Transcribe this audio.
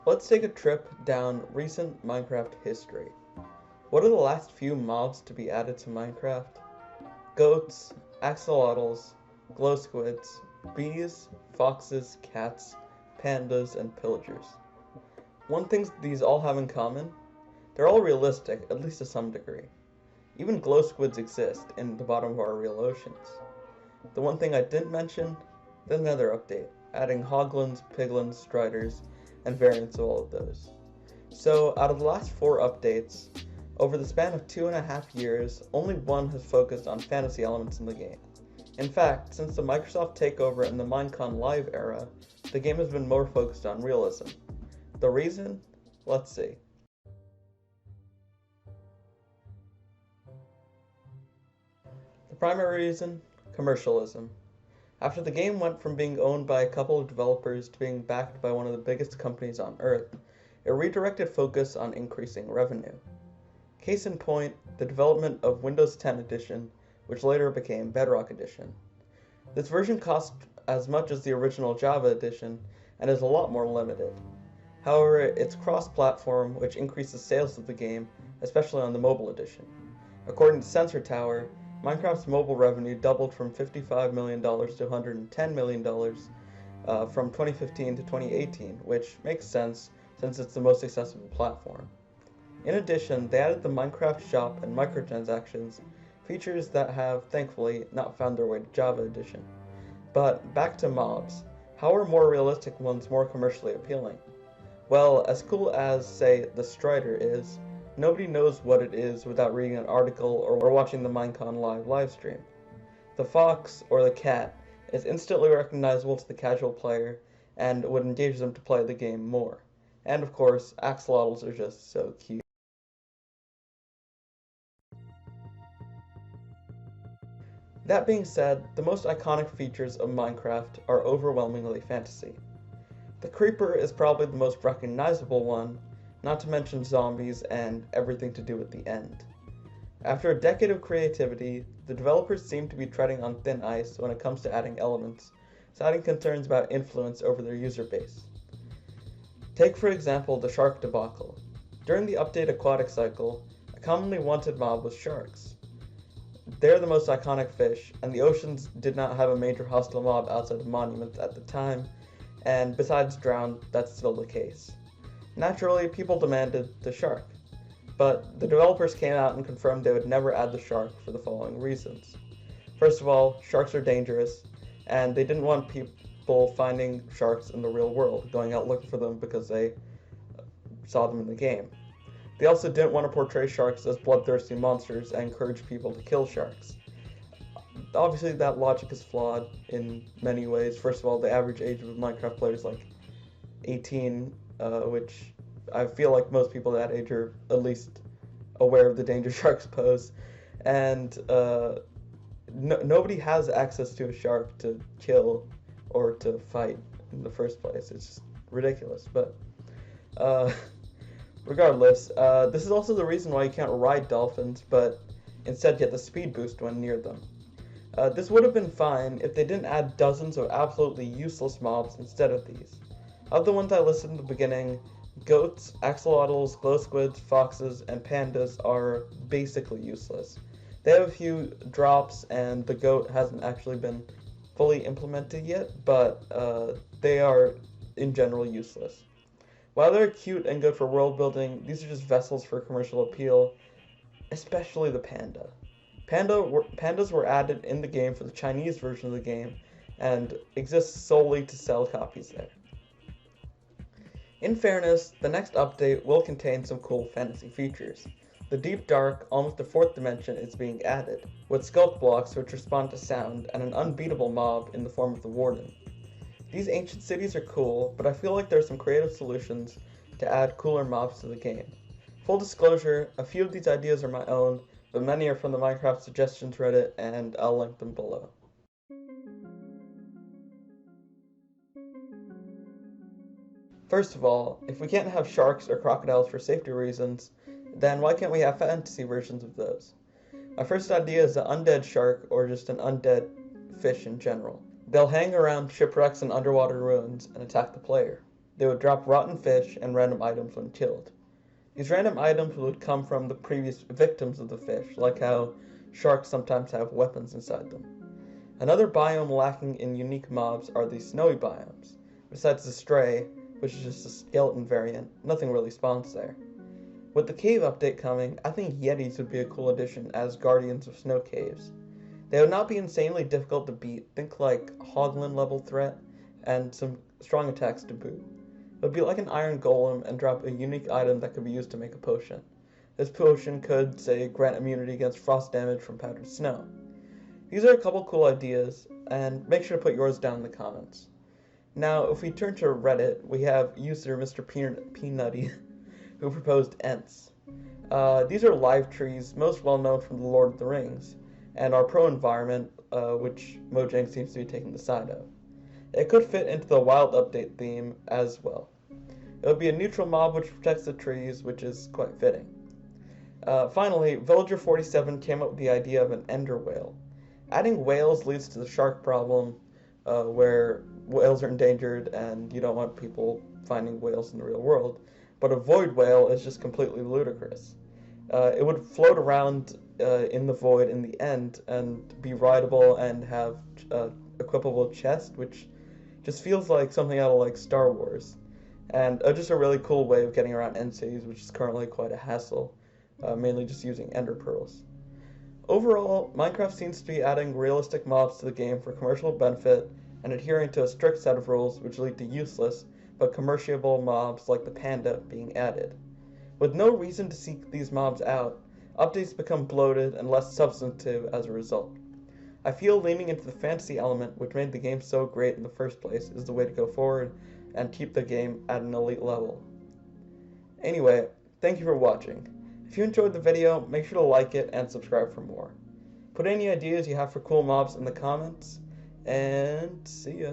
Let's take a trip down recent Minecraft history. What are the last few mobs to be added to Minecraft? Goats, axolotls, glow squids, bees, foxes, cats, pandas, and pillagers. One thing these all have in common, they're all realistic, at least to some degree. Even glow squids exist in the bottom of our real oceans. The one thing I didn't mention, the Nether update, adding hoglins, piglins, striders, and variants of all of those. So out of the last 4 updates, over the span of 2.5 years, only one has focused on fantasy elements in the game. In fact, since the Microsoft takeover in the Minecon Live era, the game has been more focused on realism. The reason? Let's see. The primary reason? Commercialism. After the game went from being owned by a couple of developers to being backed by one of the biggest companies on Earth, it redirected focus on increasing revenue. Case in point, the development of Windows 10 Edition, which later became Bedrock Edition. This version cost as much as the original Java Edition and is a lot more limited. However, it's cross-platform, which increases sales of the game, especially on the mobile edition. According to Sensor Tower, Minecraft's mobile revenue doubled from $55 million to $110 million from 2015 to 2018, which makes sense since it's the most accessible platform. In addition, they added the Minecraft shop and microtransactions, features that have, thankfully, not found their way to Java Edition. But back to mobs. How are more realistic ones more commercially appealing? Well, as cool as, say, the Strider is, nobody knows what it is without reading an article or watching the Minecon Live livestream. The fox, or the cat, is instantly recognizable to the casual player and would engage them to play the game more. And of course, axolotls are just so cute. That being said, the most iconic features of Minecraft are overwhelmingly fantasy. The creeper is probably the most recognizable one, not to mention zombies and everything to do with the end. After a decade of creativity, the developers seem to be treading on thin ice when it comes to adding elements, citing concerns about influence over their user base. Take for example the shark debacle. During the update aquatic cycle, a commonly wanted mob was sharks. They're the most iconic fish, and the oceans did not have a major hostile mob outside of monuments at the time, and besides drowned, that's still the case. Naturally, people demanded the shark, but the developers came out and confirmed they would never add the shark for the following reasons. First of all, sharks are dangerous, and they didn't want people finding sharks in the real world, going out looking for them because they saw them in the game. They also didn't want to portray sharks as bloodthirsty monsters and encourage people to kill sharks. Obviously, that logic is flawed in many ways. First of all, the average age of Minecraft players is like 18, which I feel like most people that age are at least aware of the danger sharks pose. And nobody has access to a shark to kill or to fight in the first place. It's just ridiculous. But regardless, this is also the reason why you can't ride dolphins, but instead get the speed boost when near them. This would have been fine if they didn't add dozens of absolutely useless mobs instead of these. Of the ones I listed in the beginning, goats, axolotls, glow squids, foxes, and pandas are basically useless. They have a few drops, and the goat hasn't actually been fully implemented yet, but they are in general useless. While they're cute and good for world building, these are just vessels for commercial appeal, especially the panda. Pandas were added in the game for the Chinese version of the game and exist solely to sell copies there. In fairness, the next update will contain some cool fantasy features. The deep dark, almost a 4th dimension is being added, with sculpt blocks which respond to sound and an unbeatable mob in the form of the Warden. These ancient cities are cool, but I feel like there are some creative solutions to add cooler mobs to the game. Full disclosure, a few of these ideas are my own, but many are from the Minecraft Suggestions Reddit, and I'll link them below. First of all, if we can't have sharks or crocodiles for safety reasons, then why can't we have fantasy versions of those? My first idea is an undead shark, or just an undead fish in general. They'll hang around shipwrecks and underwater ruins and attack the player. They would drop rotten fish and random items when killed. These random items would come from the previous victims of the fish, like how sharks sometimes have weapons inside them. Another biome lacking in unique mobs are the snowy biomes. Besides the stray, which is just a skeleton variant, nothing really spawns there. With the cave update coming, I think yetis would be a cool addition as guardians of snow caves. They would not be insanely difficult to beat, think like Hoglin level threat, and some strong attacks to boot. It would be like an iron golem and drop a unique item that could be used to make a potion. This potion could, say, grant immunity against frost damage from powdered snow. These are a couple cool ideas, and make sure to put yours down in the comments. Now, if we turn to Reddit, we have user Mr. Peanutty, who proposed Ents. These are live trees, most well known from The Lord of the Rings, and are pro-environment, which Mojang seems to be taking the side of. It could fit into the wild update theme as well. It would be a neutral mob which protects the trees, which is quite fitting. Finally, Villager 47 came up with the idea of an ender whale. Adding whales leads to the shark problem, where whales are endangered and you don't want people finding whales in the real world, but a void whale is just completely ludicrous. It would float around in the void in the end and be rideable and have equipable chest, which just feels like something out of like Star Wars, and just a really cool way of getting around end cities, which is currently quite a hassle, mainly just using ender pearls. Overall, Minecraft seems to be adding realistic mobs to the game for commercial benefit and adhering to a strict set of rules which lead to useless but commerciable mobs like the panda being added. With no reason to seek these mobs out, updates become bloated and less substantive as a result. I feel leaning into the fantasy element which made the game so great in the first place is the way to go forward and keep the game at an elite level. Anyway, thank you for watching. If you enjoyed the video, make sure to like it and subscribe for more. Put any ideas you have for cool mobs in the comments, and see ya.